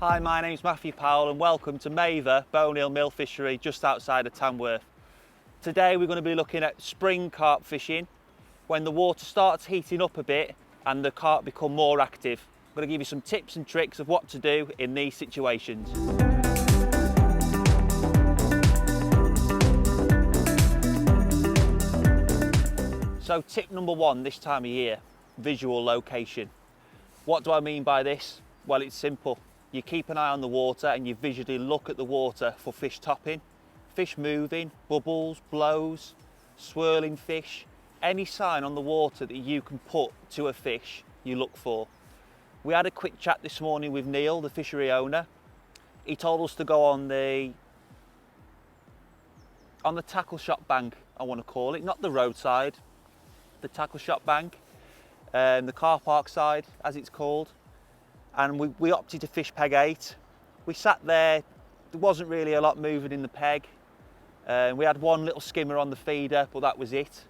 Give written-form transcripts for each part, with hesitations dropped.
Hi, my name's Matty Powell and welcome to Maver, Bonehill Fishery just outside of Tamworth. Today we're going to be looking at spring carp fishing when the water starts heating up a bit and the carp become more active. I'm going to give you some tips and tricks of what to do in these situations. So tip number one this time of year, visual location. What do I mean by this? Well, it's simple. You keep an eye on the water and you visually look at the water for fish topping, fish moving, bubbles, blows, swirling fish. Any sign on the water that you can put to a fish, you look for. We had a quick chat this morning with Neil, the fishery owner. He told us to go on the tackle shop bank, I want to call it, not the roadside, the tackle shop bank, the car park side as it's called. And we opted to fish peg 8. We sat there wasn't really a lot moving in the peg. We had one little skimmer on the feeder, but that was it.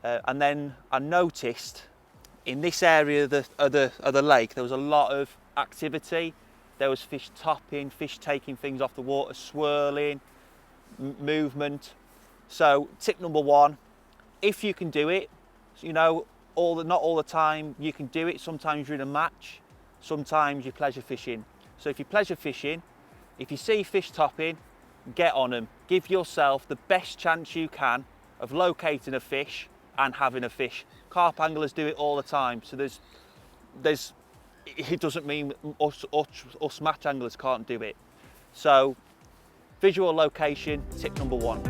And then I noticed in this area of the lake there was a lot of activity. There was fish topping, fish taking things off the water, swirling, movement. So tip number one, if you can do it, you know, not all the time you can do it. Sometimes you're in a match. Sometimes you're pleasure fishing. So if you're pleasure fishing, if you see fish topping, get on them. Give yourself the best chance you can of locating a fish and having a fish. Carp anglers do it all the time. So it doesn't mean us match anglers can't do it. So visual location, tip number one.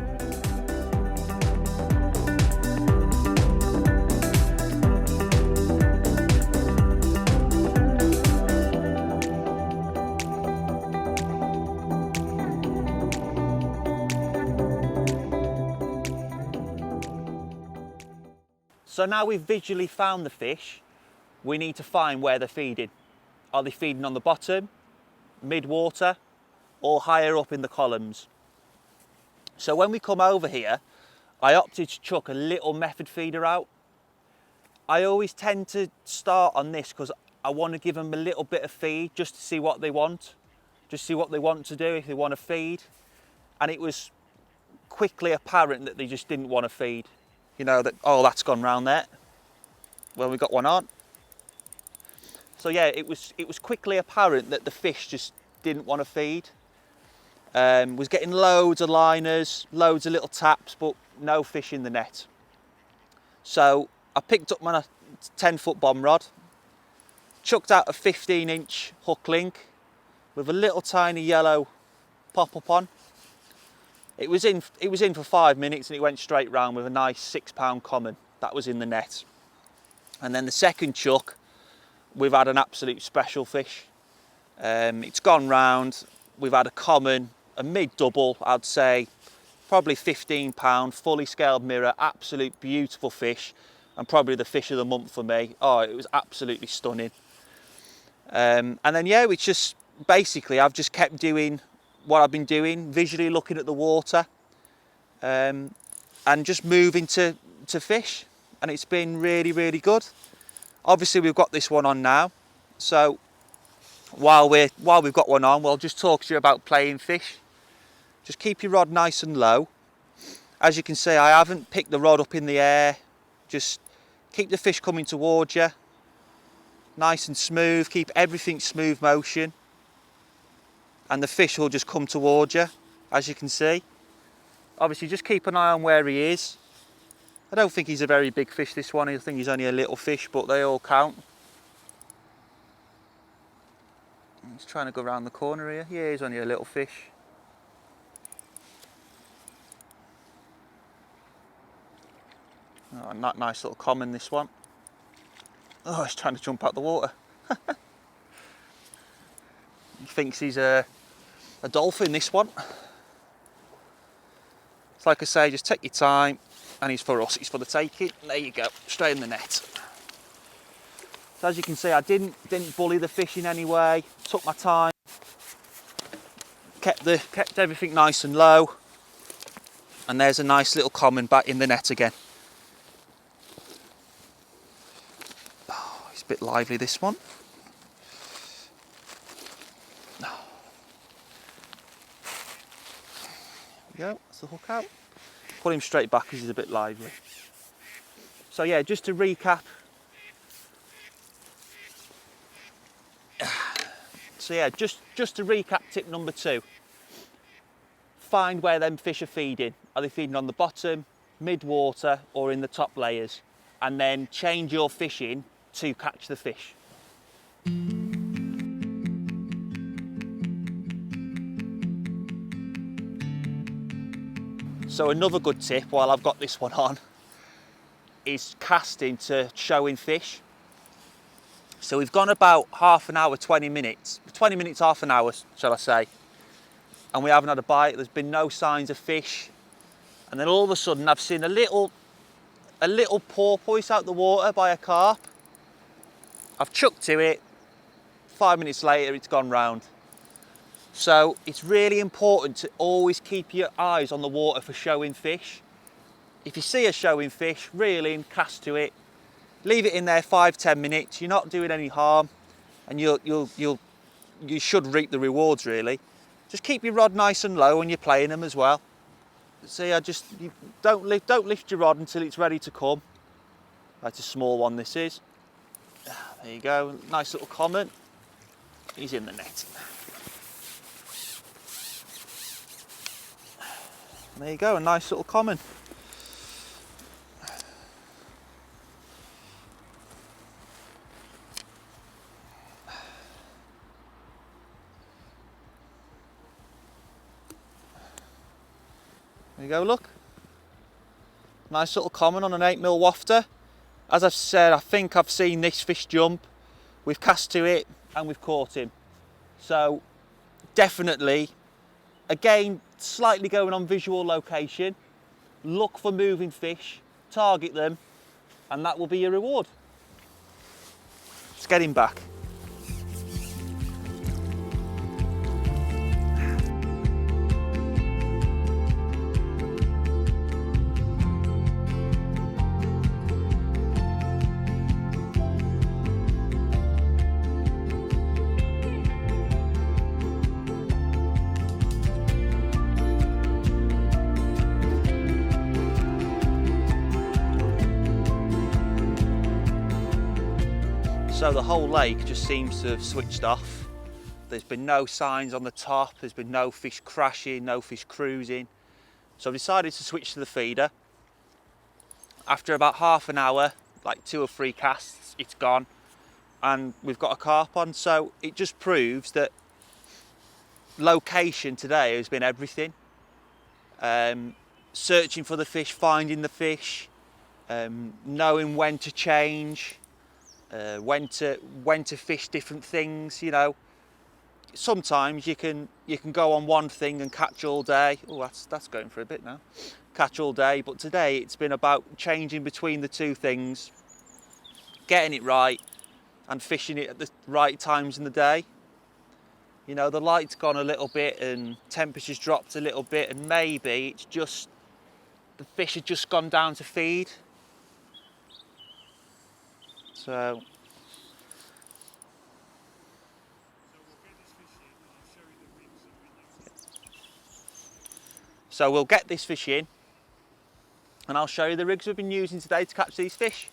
So now we've visually found the fish, we need to find where they're feeding. Are they feeding on the bottom, mid-water, or higher up in the columns? So when we come over here, I opted to chuck a little method feeder out. I always tend to start on this because I want to give them a little bit of feed just to see what they want. Just see what they want to do, if they want to feed. And it was quickly apparent that they just didn't want to feed. You know, that, oh, that's gone round there. Well, we got one on. So yeah, it was quickly apparent that the fish just didn't want to feed. Was getting loads of liners, loads of little taps, but no fish in the net. So I picked up my 10-foot bomb rod, chucked out a 15-inch hook link with a little tiny yellow pop-up on. It was in for 5 minutes and it went straight round with a nice 6-pound common. That was in the net. And then the second chuck, we've had an absolute special fish. It's gone round. We've had a common, a mid-double, I'd say, probably 15-pound, fully scaled mirror, absolute beautiful fish, and probably the fish of the month for me. Oh, it was absolutely stunning. And then yeah, it's just basically I've just kept doing what I've been doing, visually looking at the water, and just moving to fish, and it's been really, really good. Obviously we've got this one on now, so while we've got one on, we'll just talk to you about playing fish. Just keep your rod nice and low. As you can see, I haven't picked the rod up in the air. Just keep the fish coming towards you, nice and smooth. Keep everything smooth motion, and the fish will just come towards you, as you can see. Obviously just keep an eye on where he is. I don't think he's a very big fish, this one. I think he's only a little fish, but they all count. He's trying to go around the corner here. Yeah, he's only a little fish. Oh, nice little common, this one. Oh, he's trying to jump out the water. He thinks he's a dolphin, this one. It's like I say, just take your time, and he's for us, he's for the taking. There you go, straight in the net. So as you can see, I didn't bully the fish in any way, took my time, kept everything nice and low, and there's a nice little common back in the net again. Oh, he's a bit lively, this one. There you go, that's the hook out. Put him straight back because he's a bit lively. So yeah, just to recap. So yeah, just to recap tip number 2. Find where them fish are feeding. Are they feeding on the bottom, mid-water, or in the top layers? And then change your fishing to catch the fish. So another good tip, while I've got this one on, is casting to showing fish. So we've gone about half an hour, 20 minutes, half an hour, shall I say, and we haven't had a bite. There's been no signs of fish. And then all of a sudden I've seen a little porpoise out the water by a carp. I've chucked to it, 5 minutes later it's gone round. So it's really important to always keep your eyes on the water for showing fish. If you see a showing fish, reel in, cast to it, leave it in there 5-10 minutes. You're not doing any harm, and you should reap the rewards really. Just keep your rod nice and low when you're playing them as well. See, don't lift your rod until it's ready to come. That's a small one. This is. There you go. Nice little common. He's in the net. There you go. A nice little common. There you go, look. Nice little common on an 8mm wafter. As I've said, I think I've seen this fish jump. We've cast to it and we've caught him. So definitely, again, slightly going on visual location. Look for moving fish, target them, and that will be your reward. Let's get him back. So the whole lake just seems to have switched off. There's been no signs on the top, there's been no fish crashing, no fish cruising. So I've decided to switch to the feeder. After about half an hour, like 2 or 3 casts, it's gone. And we've got a carp on, so it just proves that location today has been everything. Searching for the fish, finding the fish, knowing when to change, when to fish different things. You know, sometimes you can go on one thing and catch all day. Oh, that's going for a bit now. Catch all day, but today it's been about changing between the 2 things, getting it right, and fishing it at the right times in the day. You know, the light's gone a little bit and temperature's dropped a little bit, and maybe it's just the fish have just gone down to feed. So we'll get this fish in and I'll show you the rigs we've been using today to catch these fish.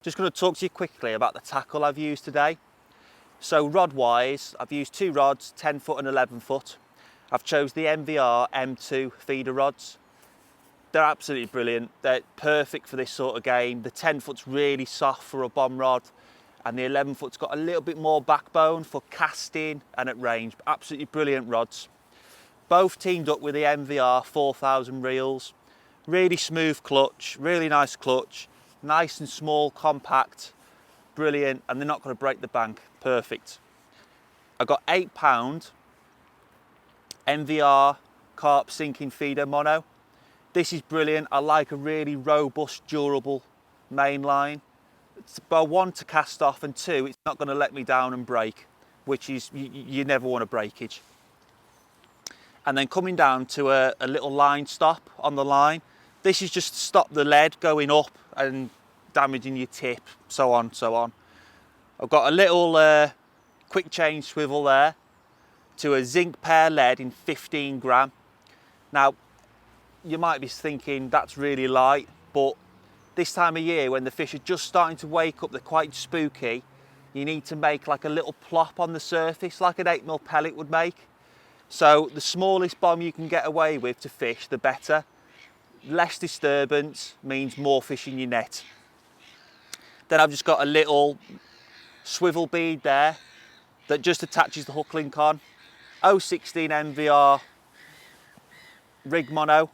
Just going to talk to you quickly about the tackle I've used today. So rod wise, I've used 2 rods, 10 foot and 11 foot. I've chose the MVR M2 feeder rods. They're absolutely brilliant. They're perfect for this sort of game. The 10 foot's really soft for a bomb rod, and the 11 foot's got a little bit more backbone for casting and at range. Absolutely brilliant rods. Both teamed up with the MVR 4000 reels. Really smooth clutch, really nice clutch, nice and small, compact, brilliant, and they're not going to break the bank. Perfect. I got £8 MVR carp sinking feeder mono. This is brilliant. I like a really robust, durable main line. It's about 1 to cast off, and 2, it's not going to let me down and break, which is, you never want a breakage. And then coming down to a little line stop on the line. This is just to stop the lead going up and damaging your tip, so on, so on. I've got a little quick change swivel there to a zinc pear lead in 15 gram. Now, you might be thinking that's really light, but this time of year when the fish are just starting to wake up, they're quite spooky, you need to make like a little plop on the surface, like an 8mm pellet would make. So the smallest bomb you can get away with to fish, the better. Less disturbance means more fish in your net. Then I've just got a little swivel bead there that just attaches the hook link on. 016 MVR rig mono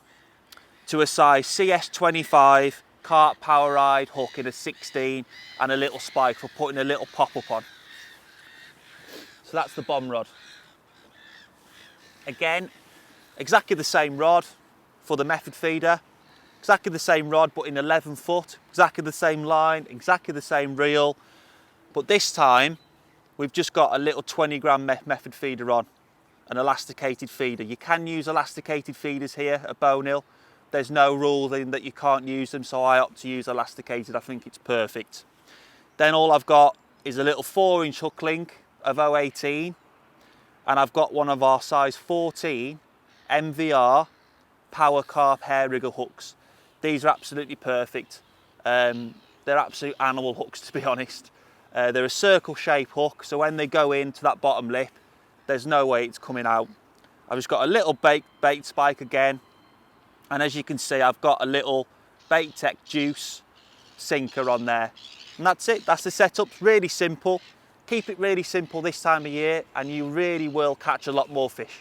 to a size CS25 carp power ride hook in a 16, and a little spike for putting a little pop-up on. So that's the bomb rod. Again, exactly the same rod for the method feeder, exactly the same rod but in 11 foot, exactly the same line, exactly the same reel, but this time we've just got a little 20 gram method feeder on, an elasticated feeder. You can use elasticated feeders here at Bonehill. There's no rule in that you can't use them, so I opt to use elasticated. I think it's perfect. Then all I've got is a little 4-inch hook link of 018, and I've got one of our size 14 MVR power carp hair wriggle hooks. These are absolutely perfect. They're absolute animal hooks, to be honest. They're a circle shape hook, so when they go into that bottom lip, there's no way it's coming out. I've just got a little bait spike again, and as you can see, I've got a little Bait Tech Juice sinker on there. And that's it, that's the setup. Really simple. Keep it really simple this time of year and you really will catch a lot more fish.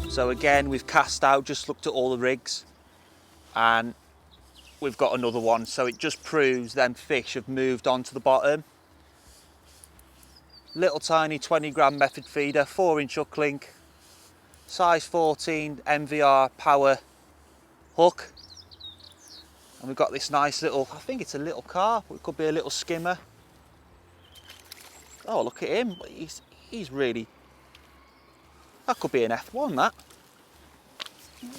So again, we've cast out, just looked at all the rigs, and we've got another one. So it just proves them fish have moved on to the bottom. Little tiny 20 gram method feeder, 4-inch hook link, size 14 MVR power hook. And we've got this nice little, I think it's a little carp, it could be a little skimmer. Oh, look at him, he's really, that could be an F1, that.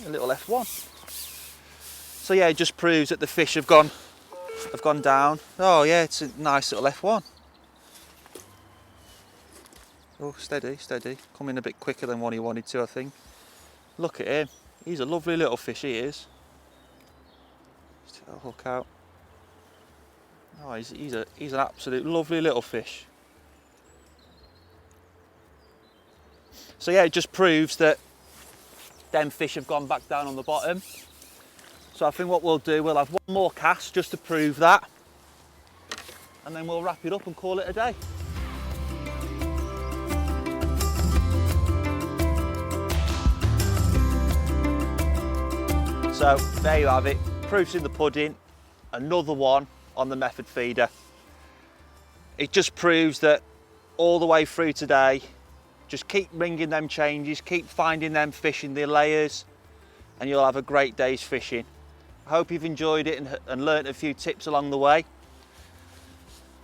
A little F1. So yeah, it just proves that the fish have gone down. Oh yeah, it's a nice little F1. Oh, steady, steady. Coming a bit quicker than what he wanted to, I think. Look at him. He's a lovely little fish, he is. Just take a hook out. Oh, he's an absolute lovely little fish. So yeah, it just proves that them fish have gone back down on the bottom. So I think what we'll do, we'll have one more cast just to prove that, and then we'll wrap it up and call it a day. So there you have it, proof's in the pudding, another one on the method feeder. It just proves that all the way through today, just keep ringing them changes, keep finding them fish in the layers, and you'll have a great day's fishing. I hope you've enjoyed it and learnt a few tips along the way,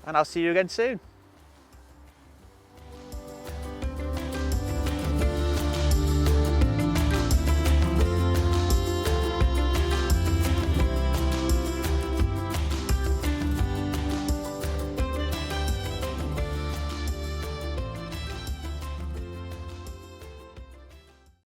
and I'll see you again soon.